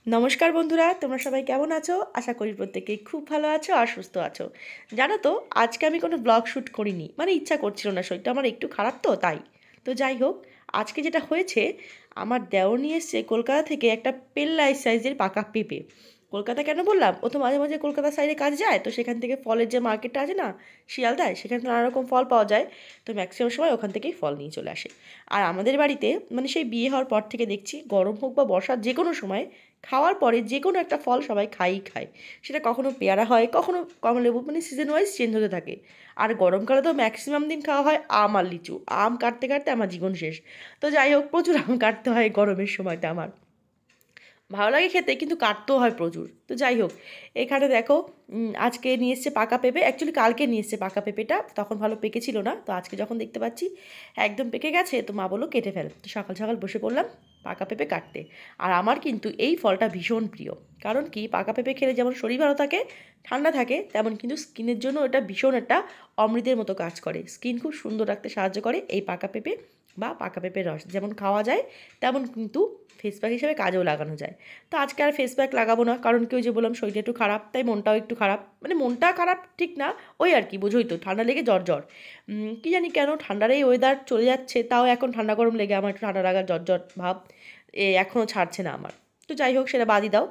নমস্কার বন্ধুরা, তোমরা সবাই কেমন আছো? আশা করি প্রত্যেকেই খুব ভালো আছো আর সুস্থ আছো। জানো তো, আজকে আমি কোনো ব্লগ শ্যুট করিনি, মানে ইচ্ছা করছিল না, শরীরটা আমার একটু খারাপ তো তাই। তো যাই হোক, আজকে যেটা হয়েছে, আমার দেওর নিয়ে এসছে কলকাতা থেকে একটা পেল্লাই সাইজের পাকা পেঁপে। কলকাতা কেন বললাম, ও তো মাঝে মাঝে কলকাতা সাইডে কাজ যায়, তো সেখান থেকে ফলের যে মার্কেটটা আছে না, শিয়ালদায়, সেখানে নানা রকম ফল পাওয়া যায়। তো ম্যাক্সিমাম সময় ওখান থেকেই ফল নিয়ে চলে আসে। আর আমাদের বাড়িতে মানে সেই বিয়ে হওয়ার পর থেকে দেখছি, গরম হোক বা বর্ষার যে কোনো সময় খাওয়ার পরে যে কোনো একটা ফল সবাই খায়ই খায়। সেটা কখনো পেয়ারা হয়, কখনো কমলালেবু, মানে সিজন ওয়াইজ চেঞ্জ হতে থাকে। আর গরমকালে তো ম্যাক্সিমাম দিন খাওয়া হয় আম আর লিচু। আম কাটতে কাটতে আমার জীবন শেষ। তো যাই হোক, প্রচুর আম কাটতে হয় গরমের সময়টা আমার। ভালো লাগে খেতে, কিন্তু কাটতেও হয় প্রচুর। তো যাই হোক, এখানে দেখো, আজকে নিয়ে এসছে পাকা পেঁপে। অ্যাকচুয়ালি কালকে নিয়ে এসছে পাকা পেঁপেটা, তখন ভালো পেকেছিল না। তো আজকে যখন দেখতে পাচ্ছি একদম পেকে গেছে, তো মা বললো কেটে ফেল। তো সকাল সকাল বসে পড়লাম পাকা পেঁপে কাটতে। আর আমার কিন্তু এই ফলটা ভীষণ প্রিয়। কারণ কি, পাকা পেঁপে খেলে যেমন শরীর ভালো থাকে, ঠান্ডা থাকে, তেমন কিন্তু স্কিনের জন্য এটা ভীষণ একটা অমৃতের মতো কাজ করে। স্কিন খুব সুন্দর রাখতে সাহায্য করে এই পাকা পেঁপে বা পাকা পেঁপের রস। যেমন খাওয়া যায়, তেমন কিন্তু ফেস প্যাক হিসেবে কাজেও লাগানো যায়। তো আজকে আর ফেস প্যাক লাগাবো না, কারণ কি, ওই যে বললাম শরীরটা একটু খারাপ, তাই মনটাও একটু খারাপ। মানে মনটা খারাপ ঠিক না, ওই আর কি, বোঝোই তো, ঠান্ডা লেগে জ্বর জ্বর। কী জানি কেন ঠান্ডার এই ওয়েদার চলে যাচ্ছে, তাও এখন ঠান্ডা গরম লেগে আমার একটু ঠান্ডা লাগা জ্বর জ্বর ভাব এখনও ছাড়ছে না আমার। তো যাই হোক, সেটা বাদই দাও।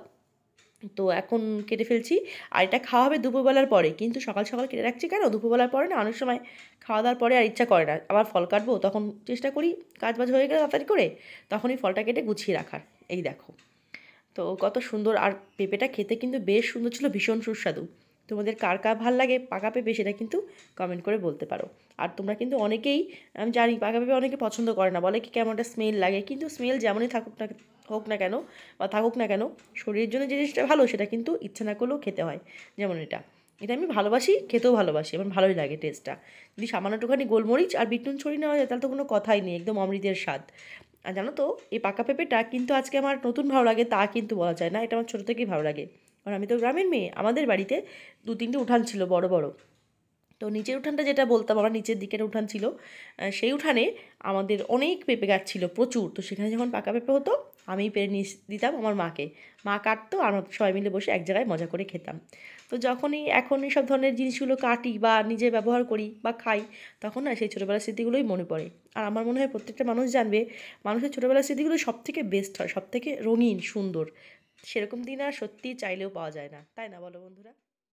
তো এখন কেটে ফেলছি। আর এটা খাওয়া হবে দুপুরবেলার পরে, কিন্তু সকাল সকাল কেটে রাখছি কেন, দুপুরবেলার পরে না অনেক সময় খাওয়া দাওয়ার পরে আর ইচ্ছা করে না আবার ফল কাটবো, তখন চেষ্টা করি কাজ বাজ হয়ে গেলে তাড়াতাড়ি করে তখনই ফলটা কেটে গুছিয়ে রাখার। এই দেখো, তো কত সুন্দর। আর পেঁপেটা খেতে কিন্তু বেশ সুন্দর ছিল, ভীষণ সুস্বাদু। তোমাদের কার কার ভাল লাগে পাকা পেঁপে, সেটা কিন্তু কমেন্ট করে বলতে পারো। আর তোমরা কিন্তু অনেকেই, আমি জানি পাকা পেঁপে অনেকে পছন্দ করে না, বলে কি কেমন একটা স্মেল লাগে, কিন্তু স্মেল যেমনই থাকুক না, হোক না কেন বা থাকুক না কেন, শরীরের জন্য যে জিনিসটা ভালো সেটা কিন্তু ইচ্ছা না করলেও খেতে হয়। যেমন এটা, এটা আমি ভালোবাসি, খেতেও ভালোবাসি, আমার ভালোই লাগে টেস্টটা। যদি সামান্য একটুখানি গোলমরিচ আর বিট নুন ছড়িয়ে নেওয়া যায়, তাহলে তো কোনো কথাই নেই, একদম অমৃতের স্বাদ। আর জানো তো, এই পাকা পেঁপেটা কিন্তু আজকে আমার নতুন ভালো লাগে তা কিন্তু বলা যায় না, এটা আমার ছোটো থেকেই ভালো লাগে। কারণ আমি তো গ্রামের মেয়ে, আমাদের বাড়িতে দু তিনটে উঠান ছিল বড় বড়। তো নিচের উঠানটা যেটা বলতাম, আমার নিচের দিকের উঠান ছিল, সেই উঠানে আমাদের অনেক পেঁপে গাছ ছিল প্রচুর। তো সেখানে যখন পাকা পেঁপে হতো, আমিই পেরে নিয়ে দিতাম আমার মাকে। মা কাটতো আর আমরা সবাই মিলে বসে এক জায়গায় মজা করে খেতাম। তো যখনই এখন এইসব ধরনের জিনিসগুলো কাটি বা নিজে ব্যবহার করি বা খাই, তখন না সেই ছোটোবেলার স্মৃতিগুলোই মনে পড়ে। আর আমার মনে হয় প্রত্যেকটা মানুষ জানবে, মানুষের ছোটোবেলার স্মৃতিগুলো সবথেকে বেস্ট হয়, সবথেকে রঙিন সুন্দর। সেরকম দিন আর সত্যিই চাইলেও পাওয়া যায় না, তাই না বলো বন্ধুরা?